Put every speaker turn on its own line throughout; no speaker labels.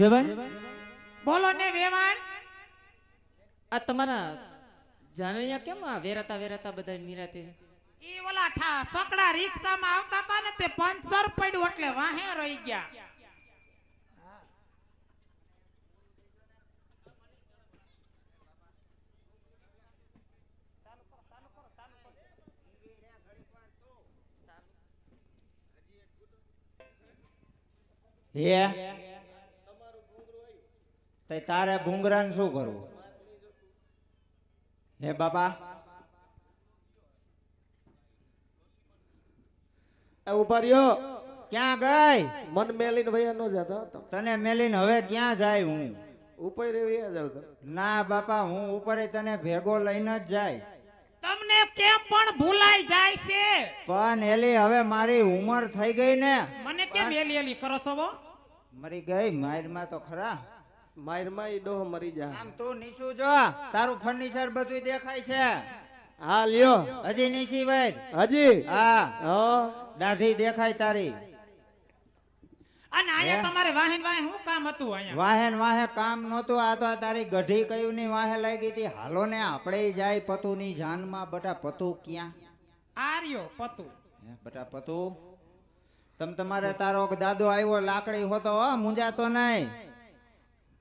વેવાણ
બોલો ને વેવાણ.
આ તમારા જાનૈયા કેમ આ વેરાતા વેરાતા બધા નિરાતે?
ઈ ઓલા સકડા રિક્ષામાં આવતા હતા ને તે પંચર પડ્યું એટલે વાહે રહી ગયા.
હે તારે ભૂંગરાને શું કરવું? હે બાપા
ઉભા રહ્યો.
ક્યાં ગઈ?
મન મેલીને ભૈયા નો જતા
તને મેલીને હવે ક્યાં જાય? હું
ઉપર રેવી જાવ તો
ના બાપા, હું ઉપર તને ભેગો લઈને જ જાય.
તમને કેમ પણ ભૂલાઈ જાય છે?
પણ એલી હવે મારી ઉંમર થઈ ગઈ ને.
મને કેમ એલી એલી કરો છો?
મરી ગઈ મારમાં તો ખરા.
માયરમાં ઈ ડોહ મરી જા.
આમ તું નીચું જો, તારું ફર્નિચર બધું દેખાય છે.
હા લ્યો.
હજી નીચી ભાઈ
હજી
હા
હા
દાઢી દેખાય તારી.
અને અહીંયા તમારે વાહન વાહન શું કામ હતું? અહીંયા
વાહન વાહે કામ નહોતું. આ તો તારી ગઢી કયું ની વાહે લાગી હતી. હાલો ને આપણે જાય પતુ ની જાનમાં. બટા પતુ ક્યાં?
આર્યો પતુ.
બટા પતુ તમારે તારો દાદો આવ્યો લાકડી હોતો મુંજાતો નહીં.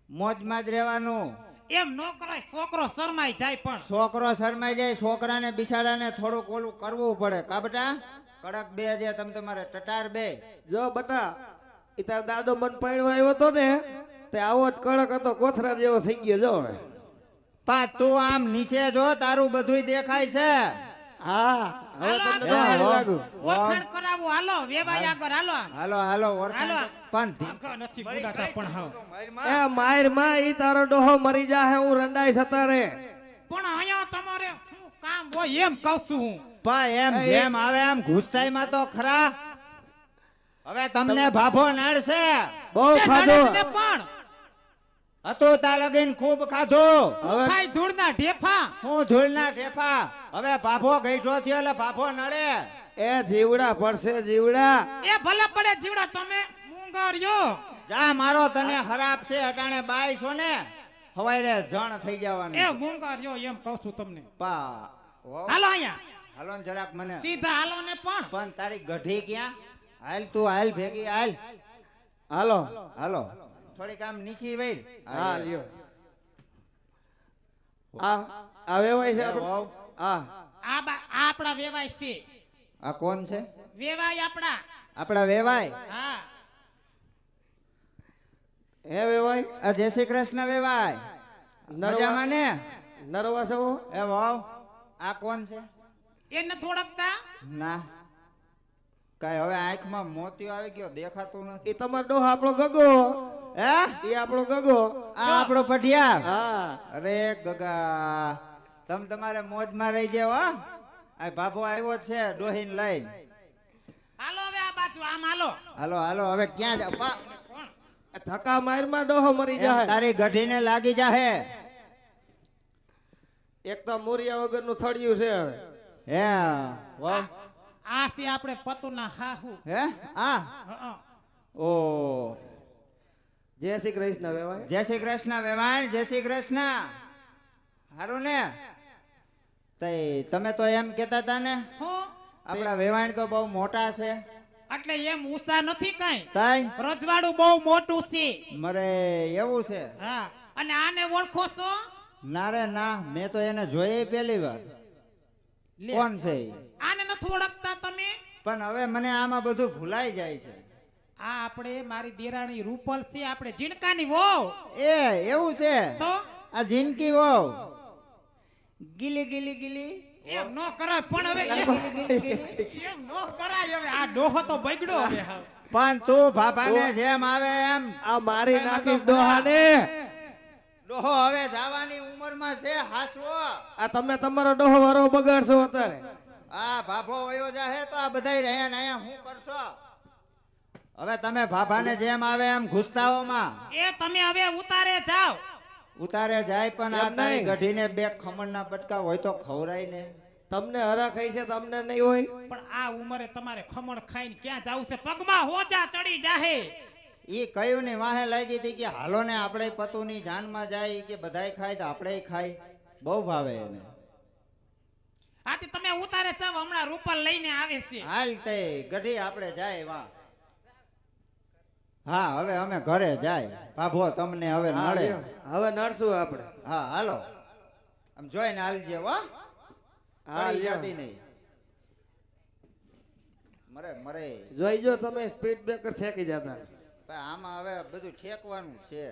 મોજમાં જ રહેવાનું.
એમ નો કરાય, છોકરો શરમાઈ જાય. પણ
છોકરો શરમાઈ જાય. છોકરાને બિચારાને થોડુંક ઓલું કરવું પડે. કા બેટા કડક બે જે તમારે ટટાર બે.
જો બટા ઈ તાર દાદો મન પાણવા આવ્યો તો ને તે આવો જ કડક હતો, કોથરા જેવો થઈ ગયો. જો
પા તું આમ નીચે જો, તારું બધું દેખાય છે.
હા હવે
હાલો,
તમને
હાલો.
સારું લાગુ.
ઓળખાણ કરાવો. હાલો વેવાઈ આગળ હાલો.
હાલો હાલો ઓળખાણ.
હાલો.
પણ
આગળ નથી ગુડાતા પણ હાવ.
એ માયર માં ઈ તારો ડોહો મરી જાહે. હું રંડાઈ સતારે.
પણ અહીંયા તમારે શું કામ હોય એમ કહું છું હું.
પા એમ જેમ આવે એમ ઘૂસતાઈમાં તો ખરા. હવે તમને ભાભો નડશે.
બહુ
તે
ખાધો.
નડે ને પણ
હતું તા લગીન ખૂબ ખાધું.
હવે
ખાઈ ધૂળના ઢેફા.
હું ધૂળના ઠેફા. હવે ભાભો ગઈઠો થયો એટલે ભાભો નડે.
એ જીવડા પડશે જીવડા.
એ ભલે પડે જીવડા. તમે મૂંગર્યો.
જા મારો તને ખરાબ છે. અટાણે બાઈ છો ને હવારે જણ થઈ
એ
જવાનું.
મૂંગર્યો એમ કહું છું તમને.
પા ઓ,
હાલો અહીંયા
હાલો ને જરાક મને.
સીધા હાલો ને પણ.
પણ તારી ગઢી ક્યાં? હાલ તું હાલ ભેગી હાલ.
હાલો
હાલો થોડીક આમ નીચી વઈ.
હા લ્યો. આ આવે હોય છે આપણે.
વાવ.
હા
આ આપણા વેવાય છે.
આ કોણ છે?
વેવાય આપણા.
આપડા વેવાય.
હા
હે વેવાય
આ જય શ્રી કૃષ્ણ વેવાય. મજામાં ને?
નરવા સવો.
એ વાવ. આ કોણ છે?
એ નથી ઓળખતા?
ના કઈ હવે આંખમાં મોતિયો આવી ગયો, દેખાતું નથી.
એ તમારો ડોહો આપણો ગગો.
હે
એ આપણો ગગો.
આ આપણો પઢિયાર.
હા
અરે ગગા તમારે મોજમાં રહી જાવ. આ બાબો આવ્યો છે ડોહીન લઈને.
હાલો હવે આ બાજુ આમ હાલો.
હાલો હાલો હવે ક્યાં જાવ?
કોણ?
ધક્કા મારમાં ડોહો મરી જાય.
તારી ગઢીને લાગી જાહે.
એક તો મોરિયા વગરનું થળિયું છે હવે.
હે વાહ.
આ છે આપણે પતુના હાહુ.
હે આ
હં.
ઓ
જય શ્રી કૃષ્ણ વેવાય.
જય શ્રી કૃષ્ણ વેવાણ. જય શ્રી કૃષ્ણ. હારું ને? તમે તો એમ કેતા હતા ને
હું
આપણા વેવાણ તો બહુ મોટા છે.
એટલે એમ ઊંચા નથી કઈ.
તઈ
રજવાડું બહુ મોટું છે.
મરે એવું છે?
હા અને આને ઓળખો છો?
ના રે ના, મેં તો એને જોઈ પહેલી વાર.
લે.
કોણ છે ઈ?
આને નથી ઓળખતા તમે?
પણ હવે મને આમાં બધું ભૂલાઈ જાય છે.
આ આપણે મારી દેરાણી રૂપલ છે, આપણે જીણકાની વહુ.
એ એવું છે?
તો
આ જિંદગી વહુ ગીલી ગીલી ગીલી
એમ નો કરાય. પણ હવે એમ નો કરાય. હવે આ ડોહો તો બગડો હવે હાવ.
પણ તું ભાભાને જેમ આવે એમ.
આ મારી નાખી ડોહાને.
ડોહો હવે જવાની ઉંમરમાં છે. હાસવો
આ તમે તમારો ડોહો વારો બગાડશો અત્યારે.
આ ભાભો વયો જાહે તો આ બધાય રહ્યા ને અહીંયા શું કરશો? હવે તમે ભાભાને જેમ આવે એમ ઘુસતાઓમાં
એ તમે હવે ઉતારે જાઓ.
ઉતારે જાય. પણ આ
એમ
તારી
નહીં.
ગઢીને બે ખમણના બટકા હોય તો ખવરાય ને.
તમને હરા ખાઈ છે તમને નહીં હોય.
પણ આ ઉંમરે તમારે ખમણ ખાઈને ક્યાં જાવું છે? પગમાં હોજા ચડી જાહે.
ઈ કયું ની વાહે લાગી હતી કે હાલો ને આપણે પતુની જાનમાં જાય કે બધાય ખાય તો આપણે ખાય. બહુ ભાવે એને.
આથી તમે ઉતારે ચાવ હમણાં રૂપલ લઈને આવે છે.
હાલ તે ગઢી આપણે જાય વાહ. હા હવે અમે ઘરે જાય. ભાભો તમને હવે
હા,
મળે.
લ્યો. હવે નડશું આપણે.
હા હાલો આમ જોઈને હાલજે વાહ.
હા,
પડી
લ્યો.
જાતી નહીં. મરે મરે
જોઈજો તમે સ્પીડ બ્રેકર ઠેકી જતા.
પણ આમાં હવે બધું ઠેકવાનું છે.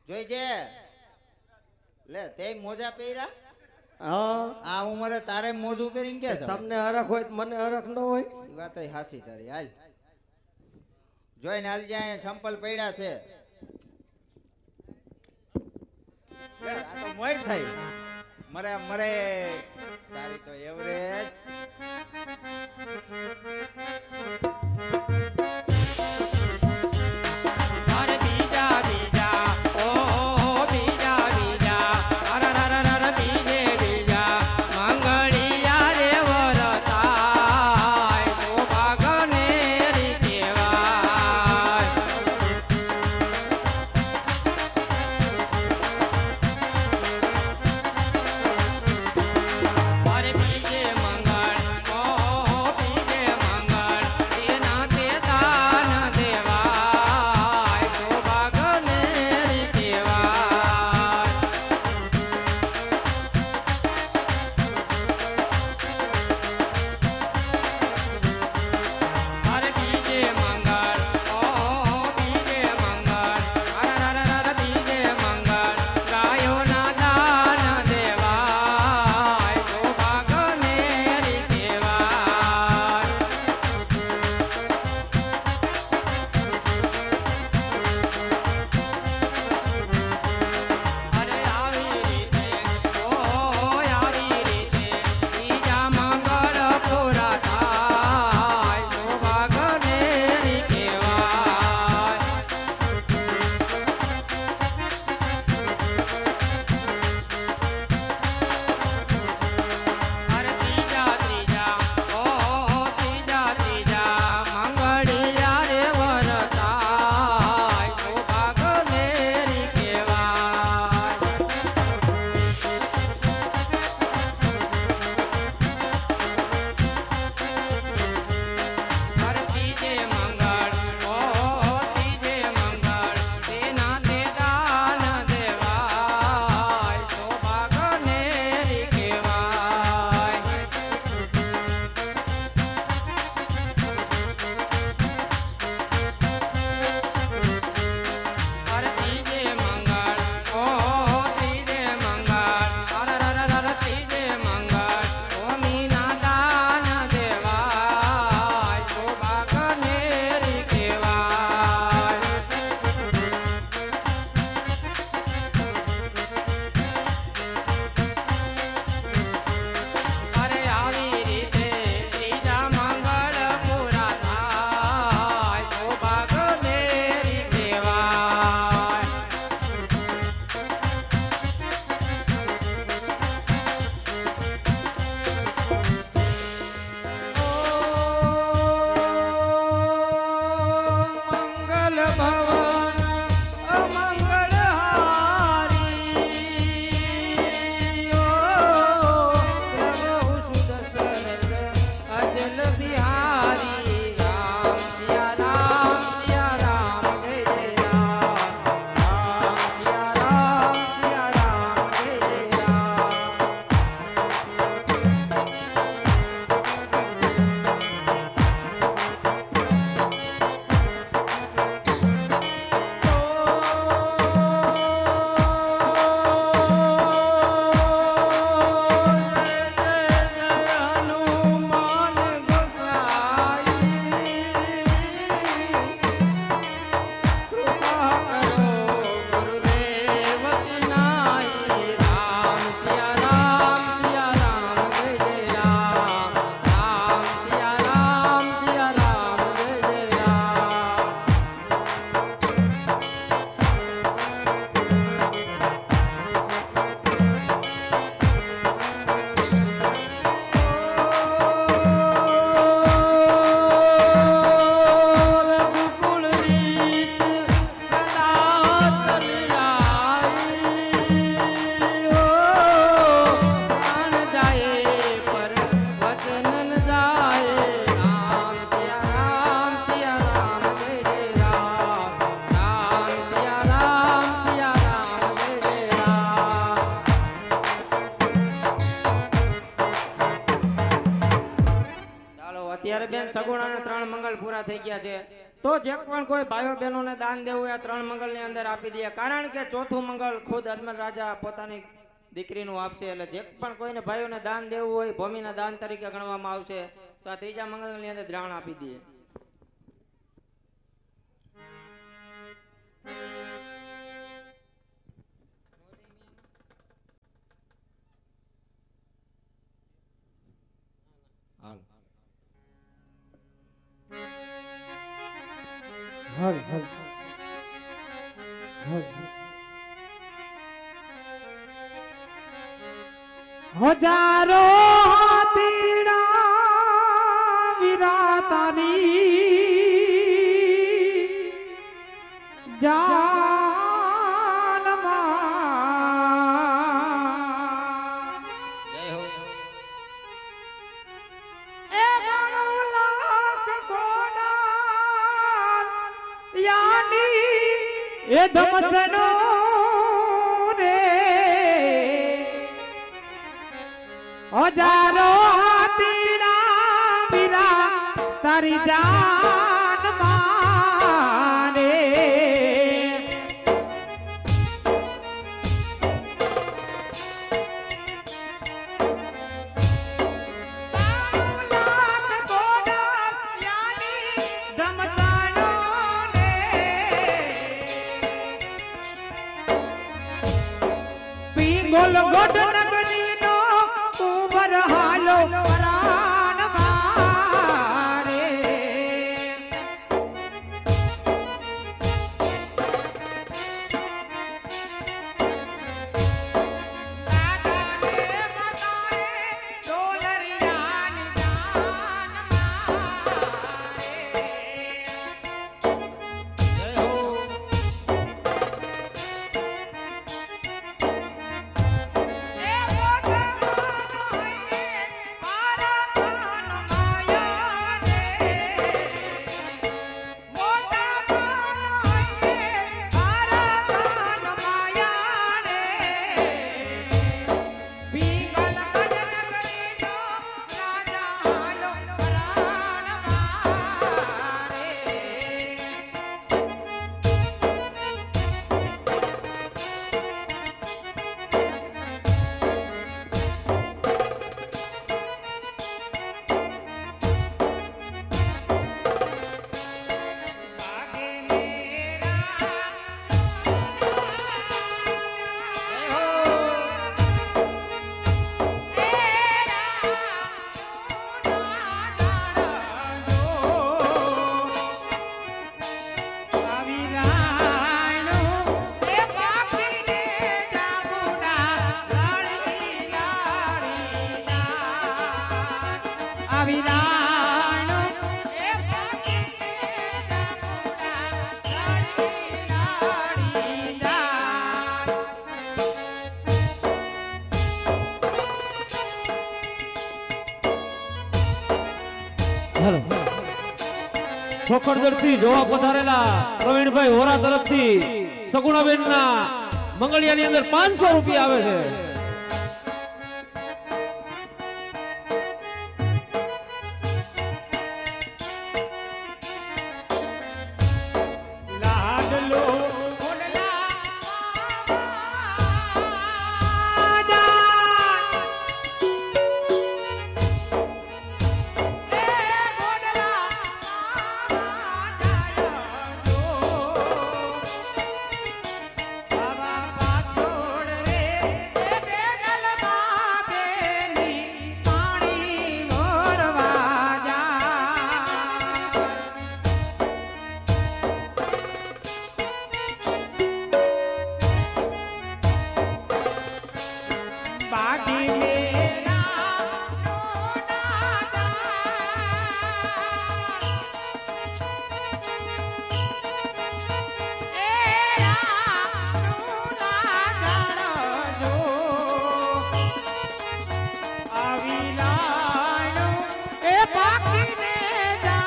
જોઈજે લે તે મોજા પહેર્યા.
હા,
આ ઉંમરે તારે મોજું પહેરીને કે
તમને હરખ હોય તો મને હરખ ન હોય.
વાત હાસી તારી હાલ. જોઈને હાલ જાય સંપલ પડ્યા છે. લે, આ તો મોર થઈ. મરે મરે તારી તો એવરેજ.
અરે બીજા બીજા ઓ બીજા બીજા અર અર અર અર બીજે બીજા મંગળિયા રે વરતાય તો ભાગને રી કહેવાય. અરે બીજે મંગળ ઓ બીજે મંગળ બેન સગુણાને 3 મંગળ પૂરા થઈ ગયા છે. તો જે પણ કોઈ ભાઈઓ બહેનોને દાન દેવું હોય આ 3 મંગળની અંદર આપી દે, કારણ કે ચોથું મંગળ ખુદ અજમેર રાજા પોતાની દીકરીનું આપશે. એટલે જે પણ કોઈને ભાઈઓને દાન દેવું હોય ભૂમિના દાન તરીકે ગણવામાં આવશે. તો આ ત્રીજા મંગળની અંદર દાન આપી દે.
હલ હલ હલ
હજારો હાથીડા વિરાતાની જાનમાં
જય હો.
એ મારો લાખ ગોડા યાની એ ધમસનો રે હજારો હાથીડા વીરા તારી જાન મારે ગોલ ગોડ નગરીનો ઉમર હાલો પ્રાણ મારે ડોલરિયાની જાન મારે
જય હો.
ખોખરદરથી જોવા પધારેલા પ્રવીણભાઈ હોરા તરફથી સગુણાબેનના મંગળિયાની અંદર 500 રૂપિયા આવે છે.
લાડલો ઓડલા બાકી મેરા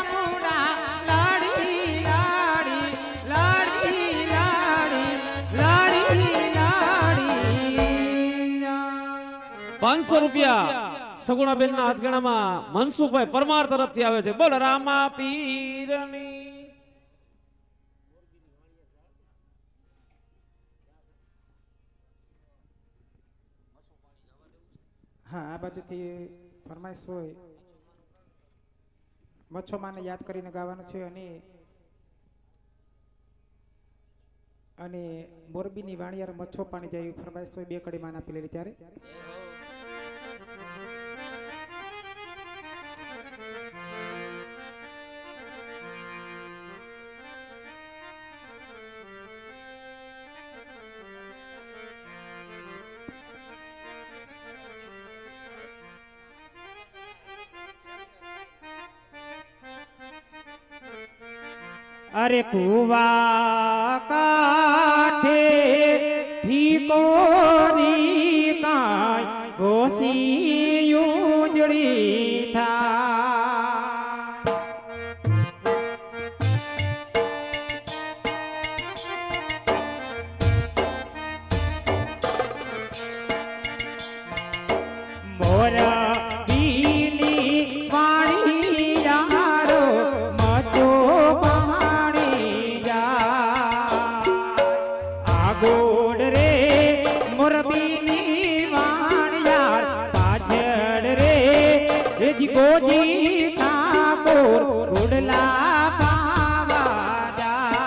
નોના
₹500 સગુણાબેન ના હાથગણામાં મનસુખભાઈ પરમાર તરફથી આવે છે. બોલ રામા પીરની.
હા, આ બાજુથી ફરમાઈશ હોય મચ્છોમાને યાદ કરીને ગાવાનું છે. અને મોરબીની વાણિયાર મચ્છો પાણી જાય એવી ફરમાઈશ હોય. 2 કડી માન આપી લેલી ત્યારે અરે કુવા કાઠે ઠીકોરી કાય ગોસી ઉજળી થાય. મોરા બીની વાણી યારો મચો ગોડ રે મોરબીની વાણિયાર પાછળ રે જી ગોજી ઠાકોર રોડલા પાવા જાય.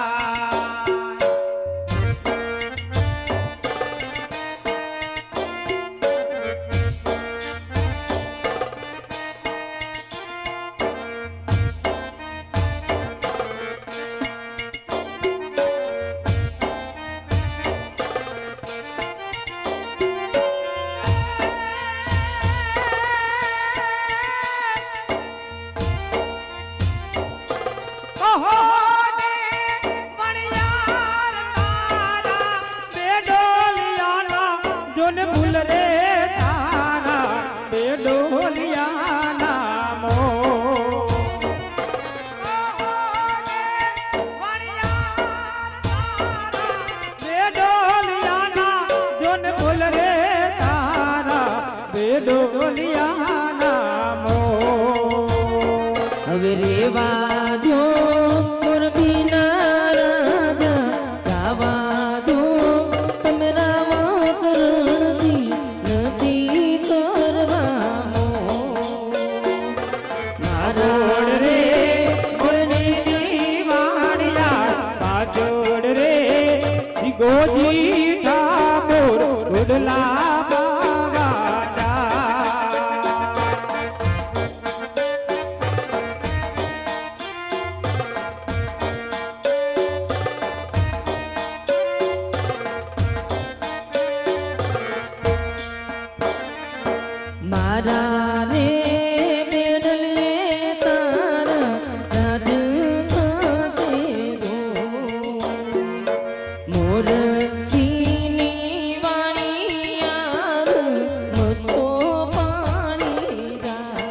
હવે રેવા દો મોરબીના રાજા, જાવા દો તમે રાવા કરણથી નથી કરવાનો. મારા રે
મોરબીની વાણિયાર પાછળ રે જી ગોજી ઠાકોર રોડલા
મારા રે બેડલે તારા રાજ થશે દો. મોરબીની વાણિયાર મચ્છો પાણી જાય.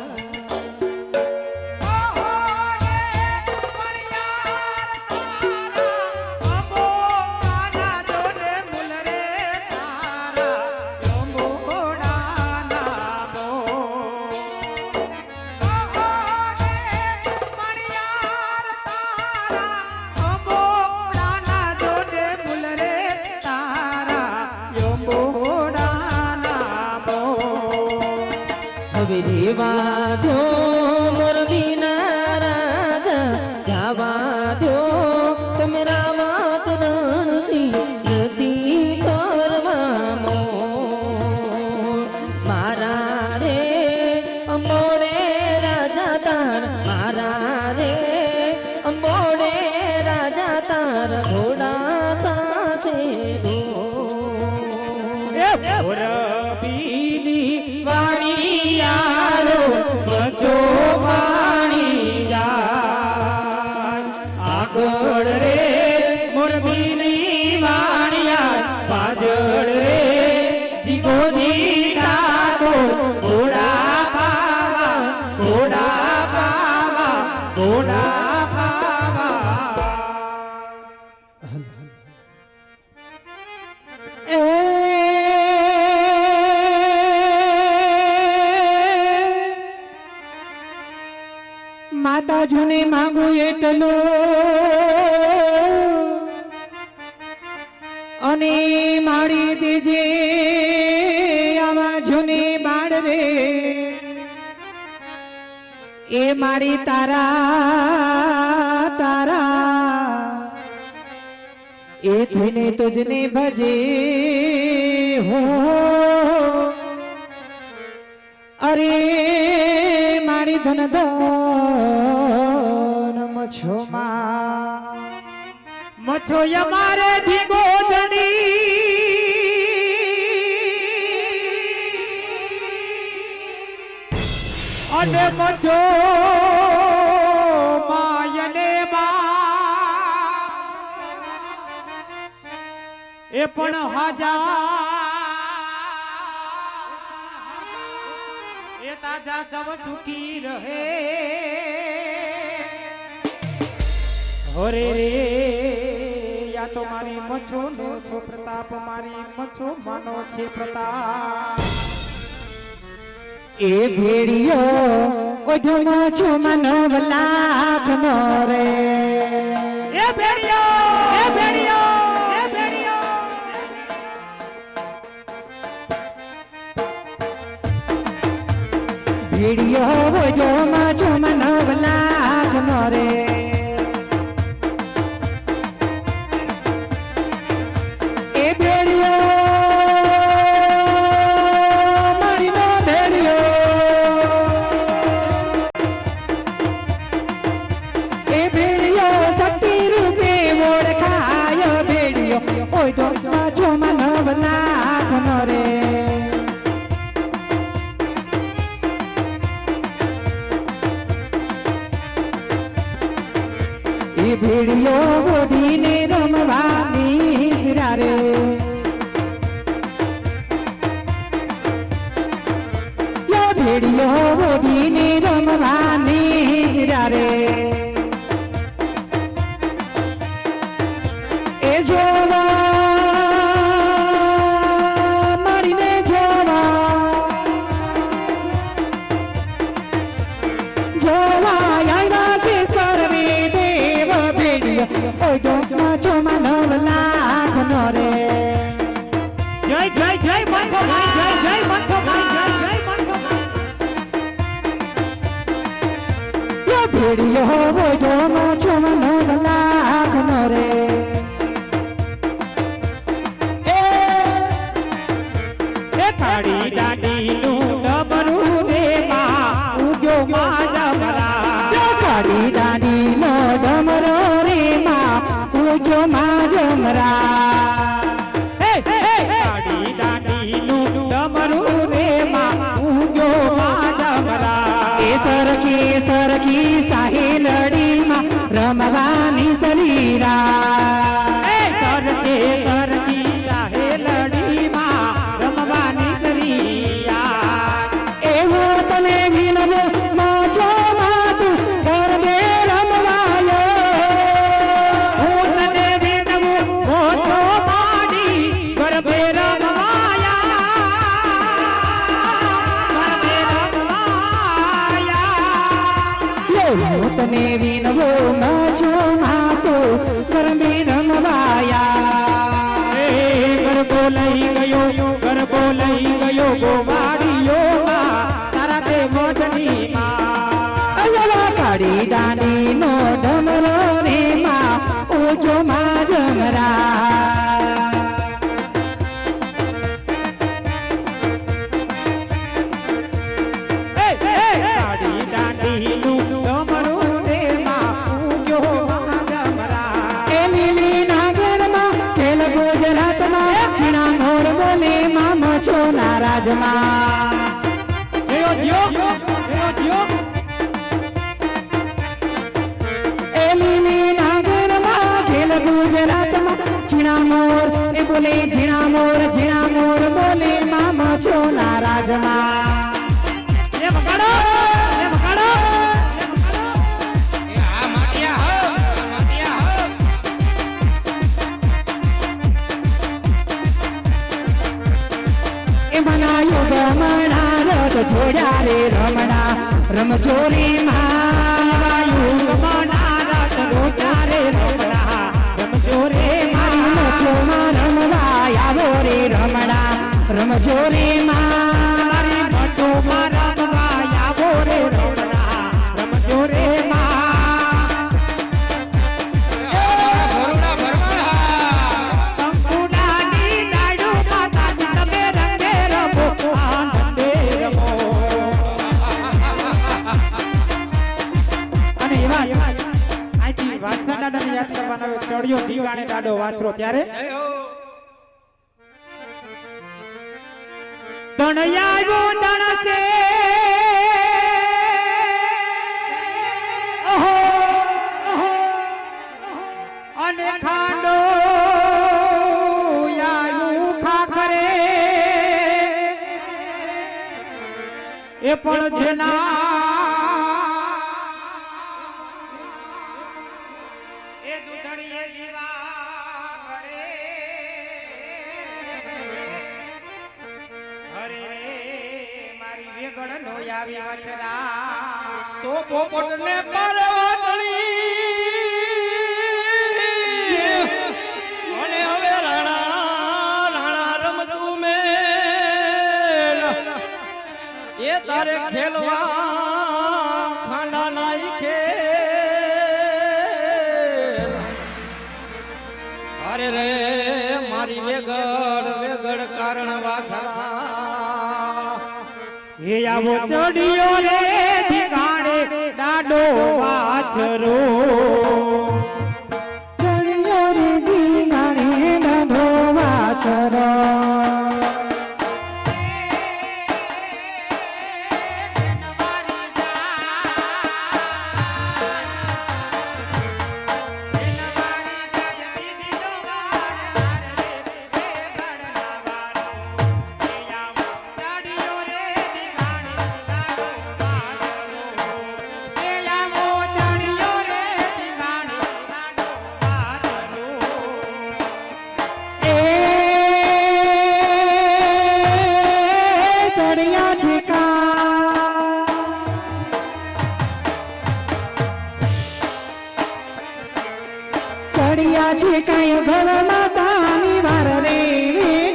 હવે રેવા દો મોરબીના રાજા, જાવા દો તમે રાવા કરણથી નથી કરવાનો. મારા રે અંબોડે રાજા તાર, મારા રે અંબોડે રાજા તાર ઘોડા સાથે દો.
મોરબીની વાણિયારો મચ્છો પાણી જાય. આગળ રે મોરબીની વાણિયાર પાછળ રે જી ગોજી ઠાકોર ઘોડા પાવા, ઘોડા પાવા, ઘોડા પાવા. એ
જૂને માંગુ એટલું અને મારી દેજે આવા જૂને બાળ રે એ મારી તારા તારા એ થઈને તુજને ભજે હો અરે મારી ધન ધન મછો
મછો અમારે ધીગો ધણી અને મછો માયને એ પણ હાજા એ તાજા સવ સુખી રહે હોરે રે યા તો મારી મછો નો છો પ્રતાપ મારી મછો માનો છે પ્રતાપ
એ ભેડિયો ઓઢમાં છો માનવ લાખ નો રે
એ ભેડિયો એ ભેડિયો એ ભેડિયો
ભેડિયો ઓઢમાં છો માનવ લાખ નો રે એ ભેડિયો ભેડિયો બોડીને રમવાની જરા રે યો ભેડિયો બોડીને રમવાની જરા રે એ જોવા મારીને જોવા આવ્યા છે સર્વે ઓઢમાં છો માનવ લાખ નો રે
જય જય જય મછો ભાઈ જય જય મછો ભાઈ જય જય મછો
ભાઈ ભેડિયો ઓઢમાં છો માનવ લાખ નો રે
એ કાળી દાડીનું ડમરું રે માં ઉગ્યો માં જમરા
કાળી દાડીનો ડમરો રે માં ઉગ્યો માં જમરા
કાળી દાડીનું ડમરું રે માં ઉગ્યો માં જમરા
એ સરખી સાહેલડી માં રમવાની સલીરા
સરખી સાહેલડી માં રમવાની સલીયા
એવો તને વિનવો માછો માતું ગરબે રમવાયો
હું તને વિનવું મોછો માડી ગરબે
હું તને વિનવો માછો માતું ગરબે રમવાયા
ગરબો લઈ ગયો ગોવાડીયો તારા તે મોઢની
કાળી દાંડી નો ડમરો રે માં ઓજો માં જમરા
કાળી દાંડીનું ડમરું રે માં ઉગ્યો માં જમરા
એ લીલી નાગરમાં ખેલ ગુજરાતમાં ચીણા મોર બોલે માં મછો નારાજમાં એ લીલી નાગરમાં ખેલ ગુજરાતમાં ચીણા મોર એ બોલે ઝીણા મોર બોલે માં મછો નારાજમાં છોડ્યા રે રમણા રમચોરી માં રે મારી મટો મારા રમવા આવો રે રમણા રમજો રે કંકુડાની ડાળો માતા તમે રંગે રમો આનંદે રમો. અને એવા આજથી વાછરા દાદાને યાદ કરવાના હોય ચડિયો ઢીંગાણે દાડો વાછરો ત્યારે તણયાયો તણસે અને ખાંડો આયું ખાખરે એ પણ જેના એ દૂધણીએ દીવા કરે હરે રે મારી વેગળ નો આવી વચરા
તો પોપટને પારવા ગળી અને હવે રાણા રમતું મેલ એ તારે ખેલવા ખાંડા નાઈ ખેલ. અરે રે મારી વેગળ કારણ વાછરા
એ આવો ચડિયો રે ઠીકાણે ડાડો વાછરો
ચડિયો રે ઢીંગાણે દાઢો વાછરો ચડિયા છે કાય ઘર માતાની વાર રે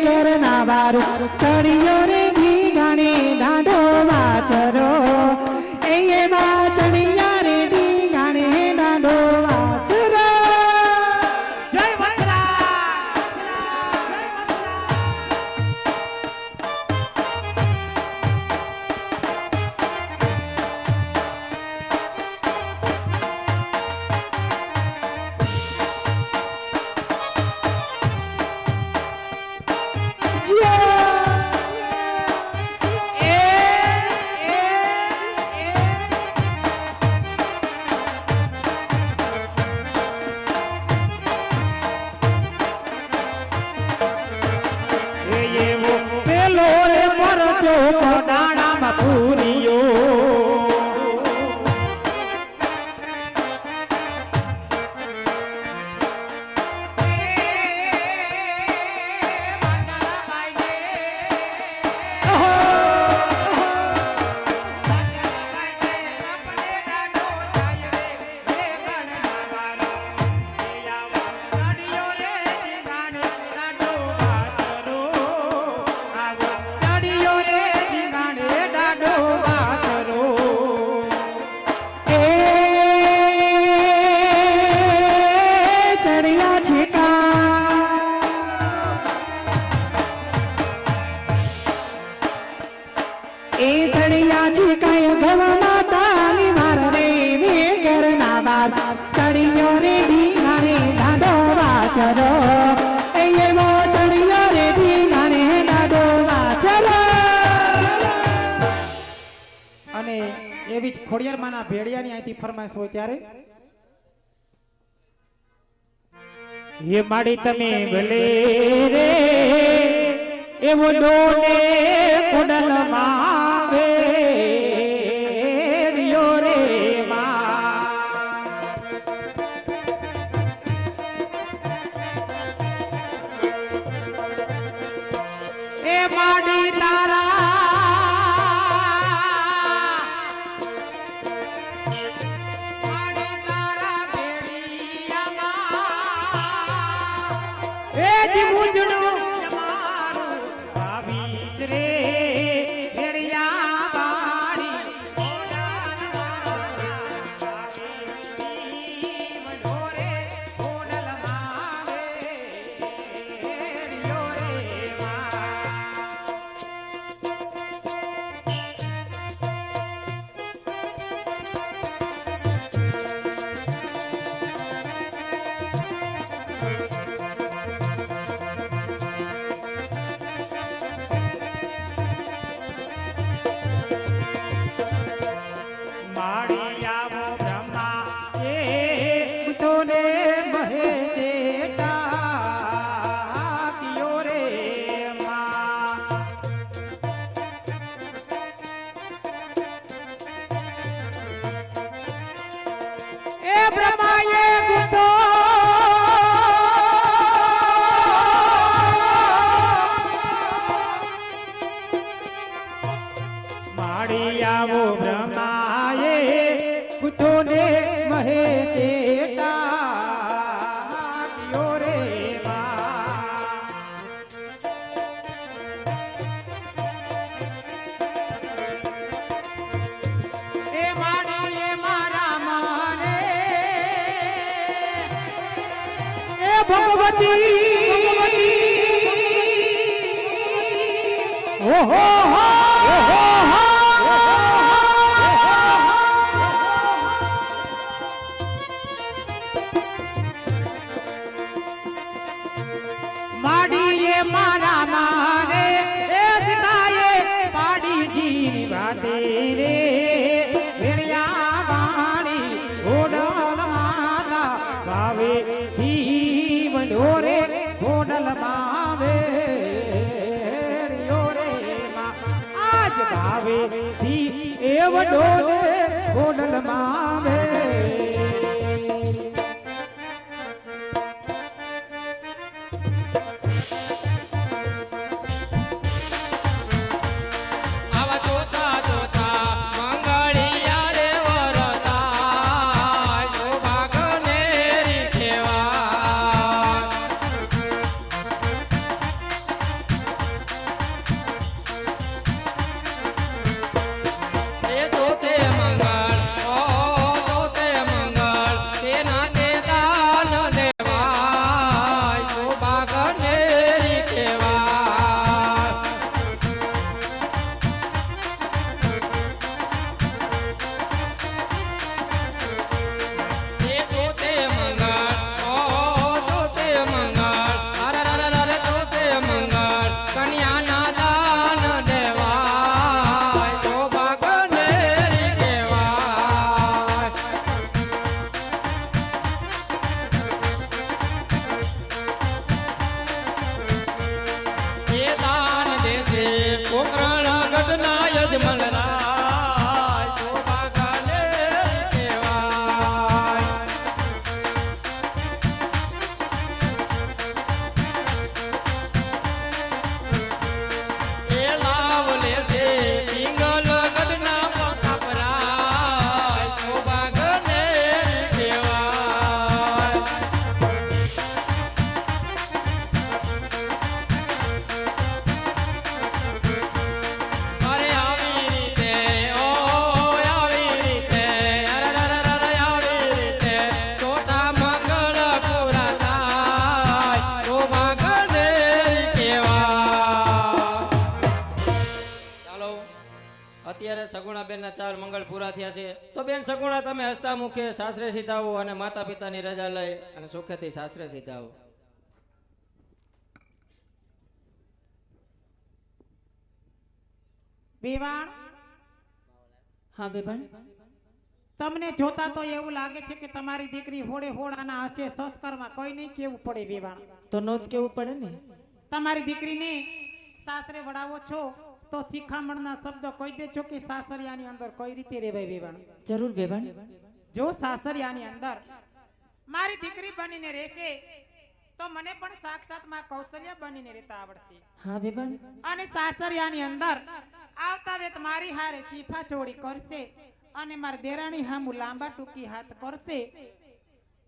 ઘર ના વારો ચડિયો રે ઢીંગાણે દાઢો વાછરો એ માં ચડિયા રે ઢીંગાણે દાઢો વાછરો.
જય વચરા એવો પેલો રે પરચો કોડાણામાં પૂરિયો એ ચડિયા છે કાય ઘર માતાની વાર રે ઘર ના વાર ચડિયો રે ઢીંગાણે દાઢો વાછરો એવો ચડિયો રે ઢીંગાણે દાઢો વાછરો. અને એવી જ ખોડિયારમાંના ભેડિયાની અહીંથી ફરમાઈશ હોય ત્યારે એ માડી તમે ભલે રે એવો ડોલે કોડલ માં ભેડિયો રે એ માડી તારા એ જી મુજણો મારું આવી રે
ભગવતી ઓહો માડીએ મારા મારે એ સીતાએ પાડીજી વાતે રે વેણિયા વાણી ઓડલ માતા ભાવે ધી વડોરે ઓડલ માવે રે આજ ભાવે ધી એ વડોરે ઓડલ માવે
સગુણાબેનના 4 મંગળ પૂરા થયા છે તો બેન સગુણા તમે હસતા મુખે સાસરે સીધાવો અને માતા પિતાની રજા લઈ અને સુખેથી સાસરે સીધાવો.
વેવાણ
હા બેભાન
તમને જોતા તો એવું લાગે છે કે તમારી દીકરી હોડે હોડાના હશે સંસ્કારમાં કોઈ નહીં કેવું પડે વેવાણ
તો નો જ કેવું પડે ને.
તમારી દીકરીને સાસરે વડાવો છો તો શિખામણના શબ્દ કહી દેજો કે સાસરિયાની અંદર કઈ રીતે રહેવાય વેવાણ.
જરૂર બેભાન.
જો સાસરિયાની અંદર મારી દીકરી બનીને રહેશે તો મને પણ સાક્ષાત માં કૌશલ્ય બનીને રહેતા આવડશે.
હા બેભાન.
અને સાસરિયાની અંદર આવતા વેત મારી હારે ચીફા ચોડી કરશે અને મારી દેરાણી હામુ લાંબા ટૂંકી હાથ કરશે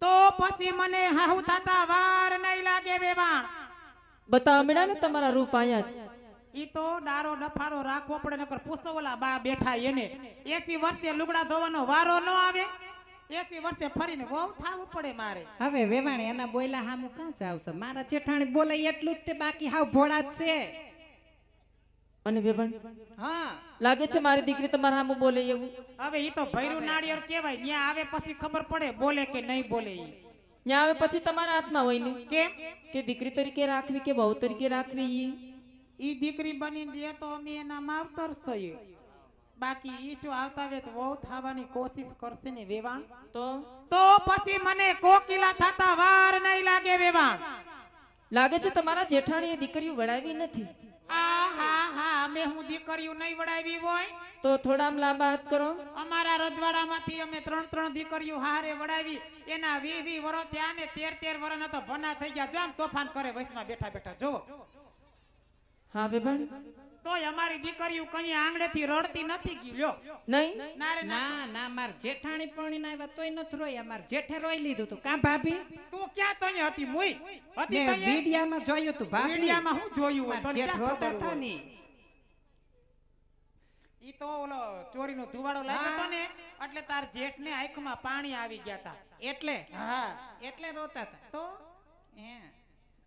તો પછી મને હાહુ થતા વાર નહીં લાગે વેવાણ.
બતાવો મેડા ને તમારા રૂપ આયા છે.
ઈ તો ડારો ડફારો રાખવો પડે નકર પૂછો ઓલા બા બેઠા એને 80 વર્ષે લુગડા ધોવાનો વારો ન આવે 80 વર્ષે ફરીને વહુ થાવું પડે મારે.
હવે વેવાણી એના બોયલા હામું કાં જાવશે મારા જેઠાણી બોલે એટલું જ તે બાકી હાવ ભોળા જ છે.
અને બેભાન
હા
લાગે છે મારી દીકરી તમારા સામે બોલે એવું.
હવે ઈ તો ભૈરું નાળિયેર કહેવાય ન્યા આવે પછી ખબર પડે બોલે કે નહીં બોલે. ઈ
ત્યાં આવે પછી તમારા હાથમાં હોય ને
કેમ
કે દીકરી તરીકે રાખવી કે બહુ તરીકે રાખવી.
ઈ દીકરી બનીને દે તો અમે એના માવતર છીએ બાકી ઈ જો આવતા વેત વહુ થવાની કોશિશ કરશે ને વેવાણ તો પછી મને કોકિલા થતા વાર નહીં લાગે વેવાણ.
લાગે છે તમારા જેઠાણીએ દીકરીઓ વડાવી નથી.
હા અમે હું દીકરીઓ નહીં વડાવી હોય
તો થોડા આમ લાંબા હાથ કરો.
અમારા રજવાડામાંથી અમે 3 દીકરીઓ હારે વડાવી એના 20 વર્ષ થયા ને 13 વર્ષ ના તો ભના થઈ ગયા. જો આમ તોફાન કરે વૈષ્ણવ બેઠા બેઠા જોવો.
હા બેભાન.
તોય અમારી દીકરીઓ કઈ આંગળેથી રડતી નથી ગઈ લ્યો.
નહીં
ના ના માર જેઠાણી પરણીને આવ્યા તોય નથી રોયા માર જેઠે રોઈ લીધું તું કા ભાભી
તું ક્યાં તઈ હતી મુઈ હતી
મેં વિડિયામાં જોયું તું ભાભી
વિડિયામાં હું જોયું હોય તને
જેઠ
ક્યાં
રોતા
ખબર
હતા
હોય?
ને
ઈ તો ઓલો ચોરીનો ધુવાડો લાગ્યો તો ને એટલે તાર જેઠને આંખમાં પાણી આવી ગયા તા
એટલે
હા
એટલે રોતા હતા
તો
હે.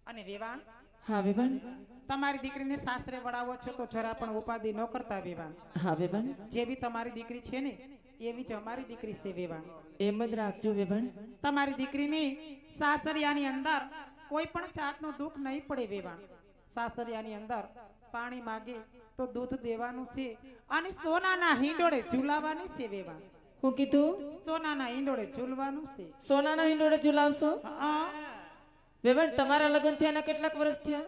અને વેવાણ
હા વેવાણ.
તમારી દીકરીને સાસરે વડાવો છો તો જરા પણ ઉપાધિ ન કરતા વેવાણ.
હા વેવાણ.
જેવી તમારી દીકરી છે ને એવી જ અમારી દીકરી છે વેવાણ.
એમ જ રાખજો વેવાણ.
તમારી દીકરીની સાસરિયાની અંદર કોઈ પણ જાતનું દુઃખ નહીં પડે વેવાણ. સાસરિયાની અંદર પાણી માગે તો દૂધ દેવાનું છે અને સોનાના હિંડોળે ઝુલાવવાની છે વેવાણ.
હું કીધું?
સોનાના હિંડોળે ઝૂલવાનું છે.
સોનાના હિંડોળે ઝુલાવશો?
હા.
વેવાણ તમારા લગ્ન થયાના કેટલાક વર્ષ થયા?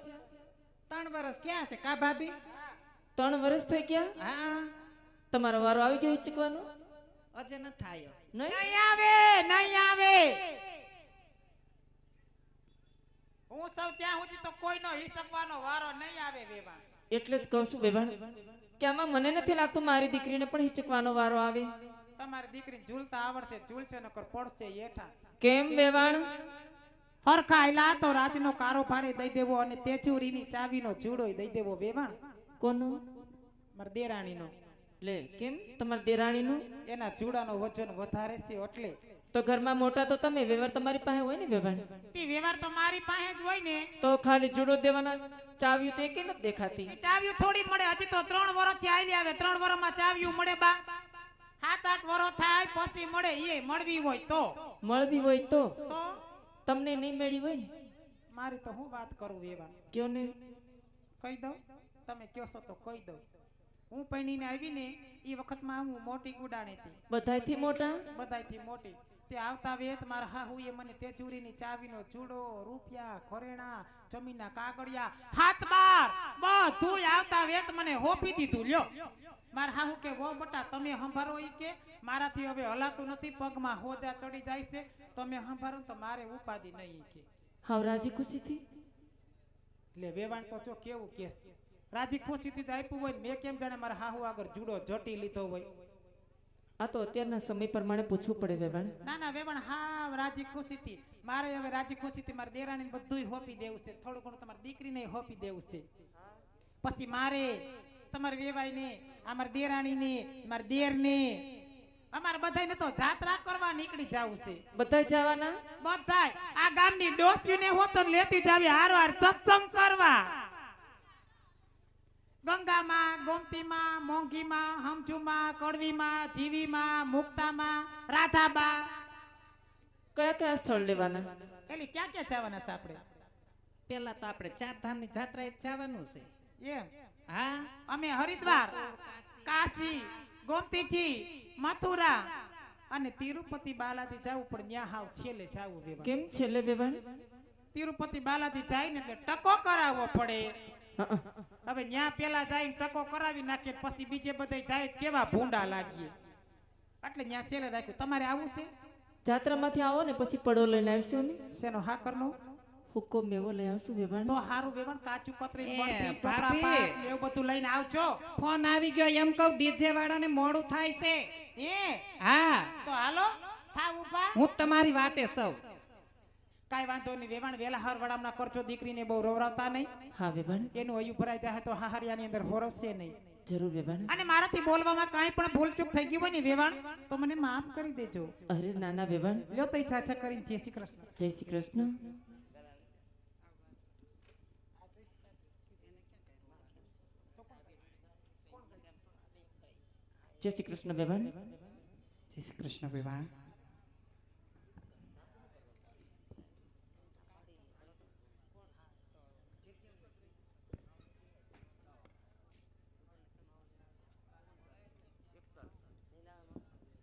3 વર્ષ ક્યાં છે કા ભાભી?
3 વર્ષ થઈ ગયા?
હા
તમારો વારો આવી ગયો હિચકવાનો?
અજે ન થાયો.
નહીં
નહીં આવે, નહીં આવે. હું સૌ ત્યાં સુધી તો કોઈનો હિસકવાનો વારો નહીં આવે વેવાણ.
એટલે જ કહું છું વેવાણ કે આમાં મને નથી લાગતું મારી દીકરીને પણ હિચકવાનો વારો આવે.
તમારી દીકરીને ઝૂલતા આવડશે, ઝૂલશે નકર પડશે હેઠા.
કેમ વેવાણ?
હરખાયલા તો રાજનો કારોબારે દઈ દેવો અને તેજુરીની ચાવીનો જુડો દઈ દેવો વેવાણ.
કોનો?
મારા દેરાણીનો.
લે કેમ તમારી દેરાણીનું?
એના જુડાનો વજન વધારે છે એટલે.
તો ઘરમાં મોટા તો તમે, વ્યવહાર તમારી પાસે હોય ને વેવાણ?
તે વ્યવહાર તો મારી પાસે જ હોય ને.
તો ખાલી જુડો દેવાના, ચાવ્યું તો એકે નથી દેખાતી.
એ ચાવ્યું થોડી મળે, હજી તો 3 વર્ષથી આયલી આવે. 3 વર્ષમાં ચાવ્યું મળે બા? 7-8 વર્ષ થાય પછી મળે. એ મળવી હોય તો.
મળવી હોય તો
તો
તમને નહીં મળી હોય ને?
મારી તો હું વાત કરું વેવાણ.
કયો ને?
કહી દઉં? તમે કહો છો તો કહી દઉં. હું પૈણીને આવી ને એ વખતમાં હું મોટી ગુડાણી હતી.
બધાયથી મોટા?
બધાયથી મોટી. તે આવતા વેત મારા હાહુએ મને તેજુરીની ચાવીનો ચૂડો, રૂપિયા, ખોરેણા, જમીનના કાગળિયા, 7 બાર બધું આવતા વેત મને હોપી દીધું. લ્યો મારા હાહુ કે વો બટા તમે સંભારો. ઈ કે મારાથી હવે હલાતું નથી, પગમાં હોજા ચડી જાય છે, તમે સંભારો તો મારે ઉપાધિ નહીં. કે
હાવ રાજી ખુશીથી?
લે વેવાણ તો જો કેવું કેસ રાજી ખુશીથી જ આપ્યું હોય. મેં કેમ જાણે મારા હાહુ આગળ જુડો જટી લીધો હોય.
આ તો અત્યારના સમય પ્રમાણે પૂછવું પડે વેવાણ.
ના ના વેવાણ હા રાજી ખુશીથી. મારે હવે રાજી ખુશીથી મારા દેરાણીને બધુંય હોપી દેવું છે. થોડું ઘણું તમારી દીકરીને હોપી દેવું છે. પછી મારે તમારે વેવાઈને, અમારા દેરાણીને, મારા દેરને, અમારે બધાયને તો જાત્રા કરવા નીકળી જાવું છે.
બધાય જવાના?
બધાય આ ગામની ડોસીને હોતો લેતી જાવી હારવાર સત્સંગ કરવા. ગંગામાં, ગોમતીમાં, મોંઘીમાં, હમજુમાં, કડવીમાં, જીવીમાં, મુક્તામાં, રાધાબા.
કયા કયા સ્થળ લેવાના?
એટલે ક્યાં ક્યાં જવાના છે આપણે?
પેલા તો આપણે 4 ધામની જાત્રાએ જ જવાનું છે.
એમ
હા
અમે હરિદ્વાર, કાશી, ગોમતીજી, મથુરા અને તિરુપતિ બાલાજી જાવું પણ ન્યા હાવ છેલ્લે જાવું વેવાણ.
કેમ છેલ્લે વેવાણ?
તિરુપતિ બાલાજી જાય ને એટલે ટકો કરાવવો પડે. હવે ન્યા પેલા જઈને ટકો કરાવી નાખે પછી બીજે બધે જાય કેવા ભૂંડા લાગીએ. એટલે ન્યા છેલ્લે રાખ્યું. તમારે આવું છે?
જાત્રામાંથી આવો ને પછી પડો લઈને આવશો ને?
શેનો હા કરનો?
હુકમ મેવો લઈ આવશું વેવાણ.
તો હારું વેવાણ કાચું કતરી
એ,
બરફી, ટોપરા
ભાભી.
પાક એવું બધું લઈને આવજો.
ફોન આવી ગયો એમ કહું, ડીજે વાળાને મોડું થાય છે.
એ
હા
તો હાલો થાવ ઉભા.
હું તમારી વાટે સૌ.
કાઈ વાંધો નહીં વેવાણ વેલા હાર વડામના કરજો. દીકરીને બહુ રોવરાવતા નહીં.
હા વેવાણ.
એનું હયું ભરાઈ જાય તો હાહરિયાની અંદર હોરવશે નહીં.
જરૂર વેવાણ.
અને મારાથી બોલવામાં કાંઈ પણ ભૂલચૂક થઈ ગઈ હોય ને વેવાણ તો મને માફ કરી દેજો.
અરે નાના વેવાણ.
લ્યો તો ઈચ્છા કરીને જય શ્રી કૃષ્ણ.
જય શ્રી કૃષ્ણ. જય શ્રી કૃષ્ણ વેવાણ.
જય શ્રી કૃષ્ણ વિવાહ.